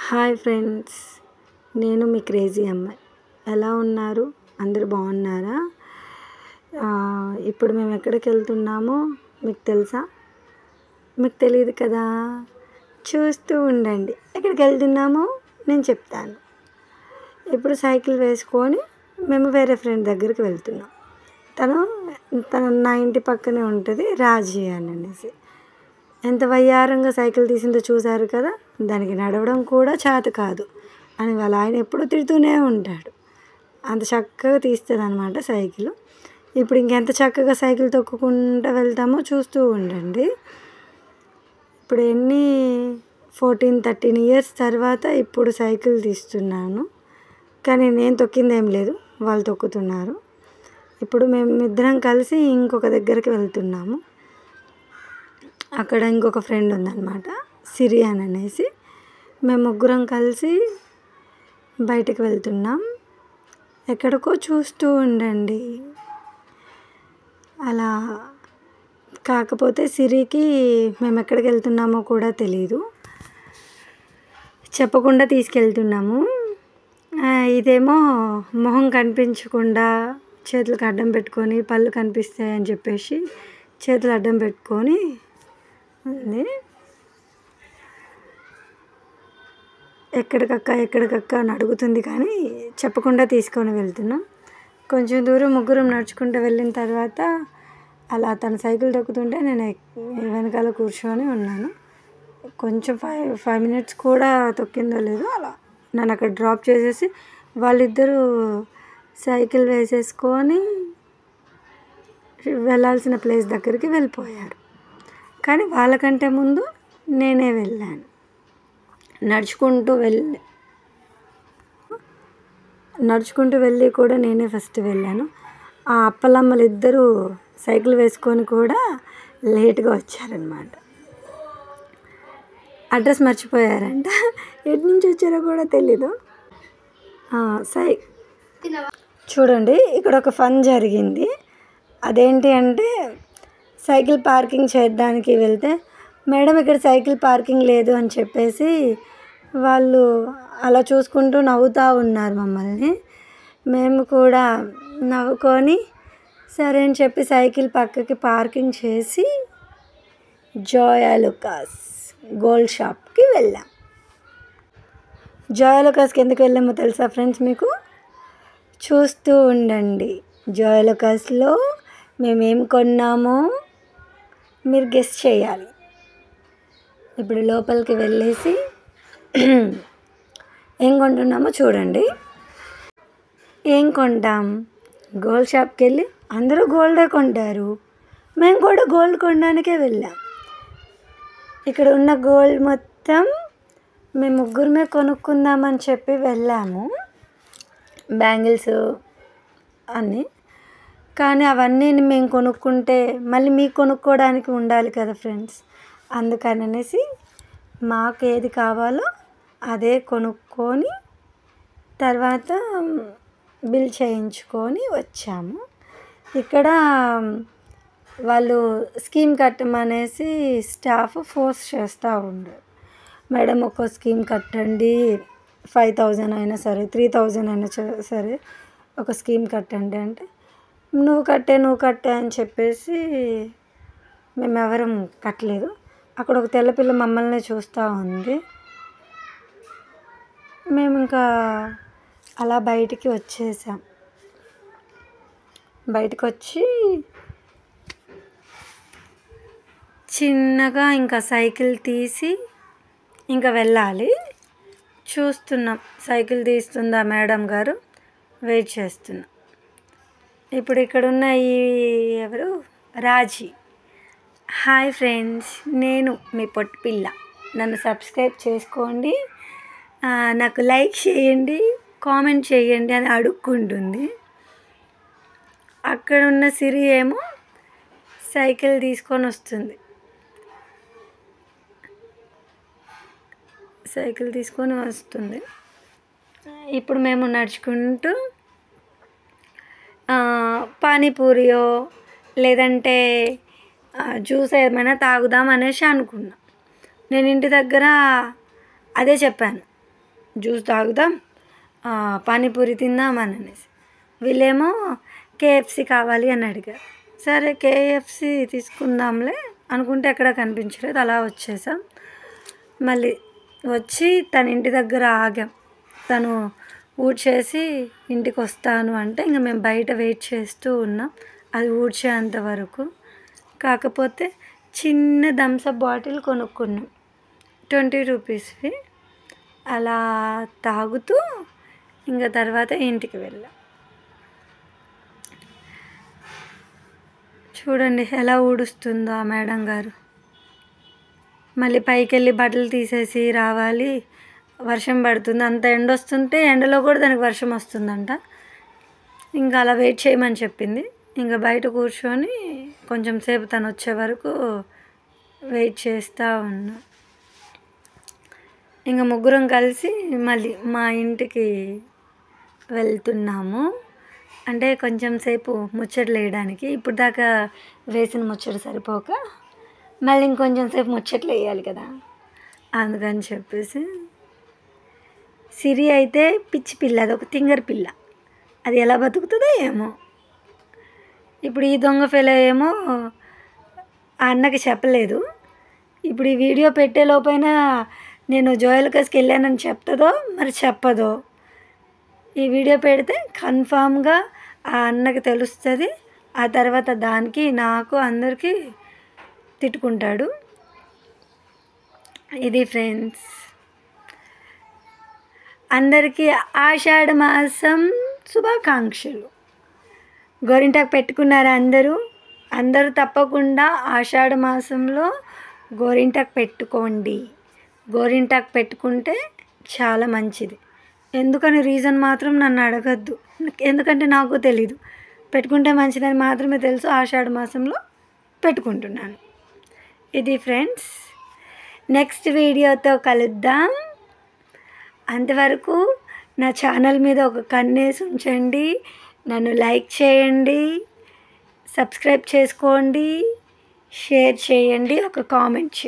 Hi friends, నేను మీ crazy అమ్మాయి. ఎలా ఉన్నారు? అందరూ బాగున్నారా? ఇప్పుడు మేము ఎక్కడికి వెళ్తున్నామో మీకు తెలుసా? మీకు తెలియదు కదా, చూస్తూ ఉండండి. ఎక్కడికి వెళ్తున్నామో నేను చెప్తాను. ఇప్పుడు సైకిల్ వేసుకొని మేము వేరే ఫ్రెండ్ దగ్గరికి వెళ్తున్నాం. తను నా ఇంటి పక్కనే ఉంటుంది, రాజీ అనేసి. ఎంత వయ్యారంగా సైకిల్ తీసిందో చూశారు కదా. దానికి నడవడం కూడా చేత కాదు అని వాళ్ళ ఆయన ఎప్పుడూ తిడుతూనే ఉంటాడు. అంత చక్కగా తీస్తుంది అన్నమాట సైకిల్. ఇప్పుడు ఇంకెంత చక్కగా సైకిల్ తొక్కుకుంటూ వెళ్తామో చూస్తూ ఉండండి. ఇప్పుడు 13 years తర్వాత ఇప్పుడు సైకిల్ తీస్తున్నాను. కానీ నేను తొక్కింది ఏం లేదు, వాళ్ళు తొక్కుతున్నారు. ఇప్పుడు మేమిద్దరం కలిసి ఇంకొక దగ్గరికి వెళ్తున్నాము. అక్కడ ఇంకొక ఫ్రెండ్ ఉందన్నమాట, సిరియాన్ అనేసి. మేము ముగ్గురం కలిసి బయటకు వెళ్తున్నాం. ఎక్కడికో చూస్తూ ఉండండి. అలా కాకపోతే సిరికి మేము ఎక్కడికి వెళ్తున్నామో కూడా తెలీదు, చెప్పకుండా తీసుకెళ్తున్నాము. ఇదేమో మొహం కనిపించకుండా చేతులకు అడ్డం పెట్టుకొని, పళ్ళు కనిపిస్తాయని చెప్పేసి చేతులు అడ్డం పెట్టుకొని ఉంది. ఎక్కడికక్క అని అడుగుతుంది, కానీ చెప్పకుండా తీసుకొని వెళ్తున్నాం. కొంచెం దూరం ముగ్గురం నడుచుకుంటూ వెళ్ళిన తర్వాత అలా తన సైకిల్ తొక్కుతుంటే నేను వెనకాల కూర్చొని ఉన్నాను. కొంచెం 5 minutes కూడా తొక్కిందో లేదో అలా నన్ను అక్కడ డ్రాప్ చేసేసి వాళ్ళిద్దరూ సైకిల్ వేసేసుకొని వెళ్ళాల్సిన ప్లేస్ దగ్గరికి వెళ్ళిపోయారు. కానీ వాళ్ళకంటే ముందు నేనే వెళ్ళాను. నడుచుకుంటూ వెళ్ళి కూడా నేనే ఫస్ట్ వెళ్ళాను. ఆ అప్పలమ్మలు ఇద్దరు సైకిల్ వేసుకొని కూడా లేట్గా వచ్చారనమాట. అడ్రస్ మర్చిపోయారంట, ఎటు నుంచి వచ్చారో కూడా తెలీదు. చూడండి, ఇక్కడ ఒక ఫన్ జరిగింది. అదేంటి అంటే, సైకిల్ పార్కింగ్ చేయడానికి వెళ్తే మేడం ఇక్కడ సైకిల్ పార్కింగ్ లేదు అని చెప్పేసి వాళ్ళు అలా చూసుకుంటూ నవ్వుతూ ఉన్నారు మమ్మల్ని. మేము కూడా నవ్వుకొని సరే అని చెప్పి సైకిల్ పక్కకి పార్కింగ్ చేసి జోయా లుకాస్ గోల్డ్ షాప్కి వెళ్ళాం. జోయా లుకాస్కి ఎందుకు వెళ్ళామో తెలుసా ఫ్రెండ్స్ మీకు? చూస్తూ ఉండండి. జోయా లుకాస్లో మేమేం కొన్నామో మీరు గెస్ చేయాలి. ఇప్పుడు లోపలికి వెళ్ళేసి ఏం కొంటున్నామో చూడండి. ఏం కొంటాం? గోల్డ్ షాప్కి వెళ్ళి అందరూ గోల్డే కొంటారు, మేము కూడా గోల్డ్ కొనడానికే వెళ్ళాం. ఇక్కడ ఉన్న గోల్డ్ మొత్తం మేము ముగ్గురమే కొనుక్కుందామని చెప్పి వెళ్ళాము, బ్యాంగిల్స్ అన్నీ. కానీ అవన్నీ మేము కొనుక్కుంటే మళ్ళీ మీకు కొనుక్కోవడానికి ఉండాలి కదా ఫ్రెండ్స్. అందుకనేసి మాకు ఏది కావాలో అదే కొనుక్కొని తర్వాత బిల్ చేయించుకొని వచ్చాము. ఇక్కడ వాళ్ళు స్కీమ్ కట్టమనేసి స్టాఫ్ ఫోర్స్ చేస్తూ ఉండరు. మేడం ఒక స్కీమ్ కట్టండి, 5,000 అయినా సరే 3,000 అయినా సరే ఒక స్కీమ్ కట్టండి అంటే నువ్వు కట్టే అని చెప్పేసి మేమెవరం కట్టలేదు. అక్కడ ఒక తెల్లపిల్ల మమ్మల్ని చూస్తూ ఉంది. మేము ఇంకా అలా బయటికి వచ్చేసాం. బయటకు వచ్చి చిన్నగా ఇంకా సైకిల్ తీసి ఇంకా వెళ్ళాలి. చూస్తున్నాం, సైకిల్ తీస్తుందా మేడం గారు, వెయిట్ చేస్తున్నాం. ఇప్పుడు ఇక్కడున్న ఎవరు, రాజీ. హాయ్ ఫ్రెండ్స్, నేను మీ పొట్టి పిల్ల. నన్ను సబ్స్క్రైబ్ చేసుకోండి, నాకు లైక్ చేయండి, కామెంట్ చేయండి అని అడుక్కుంటుంది. అక్కడ ఉన్న సిరి ఏమో సైకిల్ తీసుకొని వస్తుంది. ఇప్పుడు మేము నడుచుకుంటూ పానీపూరియో లేదంటే జ్యూస్ ఏమైనా తాగుదాం అనేసి అనుకున్నా. నేను ఇంటి దగ్గర అదే చెప్పాను, జ్యూస్ తాగుదాం, పానీపూరి తిందాం అని అనేసి. వీళ్ళేమో కేఎఫ్సి కావాలి అని అడిగారు. సరే కేఎఫ్సి తీసుకుందాంలే అనుకుంటే ఎక్కడ కనిపించలేదు, అలా వచ్చేసాం. మళ్ళీ వచ్చి తన ఇంటి దగ్గర ఆగాం. తను ఊడ్చేసి ఇంటికి వస్తాను అంటే ఇంకా మేము బయట వెయిట్ చేస్తూ ఉన్నాం అది ఊడ్చేంత వరకు. కాకపోతే చిన్న థమ్సప్ బాటిల్ కొనుక్కున్నాం, 20 రూపీస్వి. అలా తాగుతూ ఇంకా తర్వాత ఇంటికి వెళ్ళాం. చూడండి ఎలా ఊడుస్తుందో ఆ మేడం గారు. మళ్ళీ పైకి వెళ్ళి బట్టలు తీసేసి రావాలి, వర్షం పడుతుంది. అంత ఎండ వస్తుంటే ఎండలో కూడా దానికి వర్షం వస్తుందంట. ఇంకా అలా వెయిట్ చేయమని చెప్పింది. ఇంకా బయట కూర్చొని కొంచెం సేపు తను వచ్చే వరకు వెయిట్ చేస్తూ ఉన్నా. ఇంకా ముగ్గురం కలిసి మళ్ళీ మా ఇంటికి వెళ్తున్నాము. అంటే కొంచెం సేపు ముచ్చట్లు వేయడానికి, ఇప్పుడు దాకా వేసిన ముచ్చట సరిపోక మళ్ళీ ఇంకొంచెం సేపు ముచ్చట్లు వేయాలి కదా, అందుకని చెప్పేసి. సిరి అయితే పిచ్చి పిల్ల, అది ఒక తింగర్ పిల్ల, అది ఎలా బతుకుతుందో ఏమో. ఇప్పుడు ఈ దొంగ ఫెలో ఏమో ఆ అన్నకి చెప్పలేదు. ఇప్పుడు ఈ వీడియో పెట్టే లోపైన నేను జోయల్కస్కి వెళ్ళానని చెప్తుందో మరి చెప్పదో. ఈ వీడియో పెడితే కన్ఫామ్గా ఆ అన్నకి తెలుస్తుంది. ఆ తర్వాత దానికి నాకు అందరికీ తిట్టుకుంటాడు. ఇది ఫ్రెండ్స్, అందరికీ ఆషాఢ మాసం శుభాకాంక్షలు. గోరింటాకు పెట్టుకున్నారా అందరూ తప్పకుండా ఆషాఢ మాసంలో గోరింటాకు పెట్టుకోండి. గోరింటాకు పెట్టుకుంటే చాలా మంచిది. ఎందుకని రీజన్ మాత్రం నన్ను అడగద్దు, ఎందుకంటే నాకు తెలీదు. పెట్టుకుంటే మంచిదని మాత్రమే తెలుసు. ఆషాఢ మాసంలో పెట్టుకుంటున్నాను. ఇది ఫ్రెండ్స్, నెక్స్ట్ వీడియోతో కలుద్దాం. అంతవరకు నా ఛానల్ మీద ఒక కన్నేసి ఉంచండి, నన్ను లైక్ చేయండి, సబ్స్క్రైబ్ చేసుకోండి, షేర్ చేయండి, ఒక కామెంట్ చేయండి.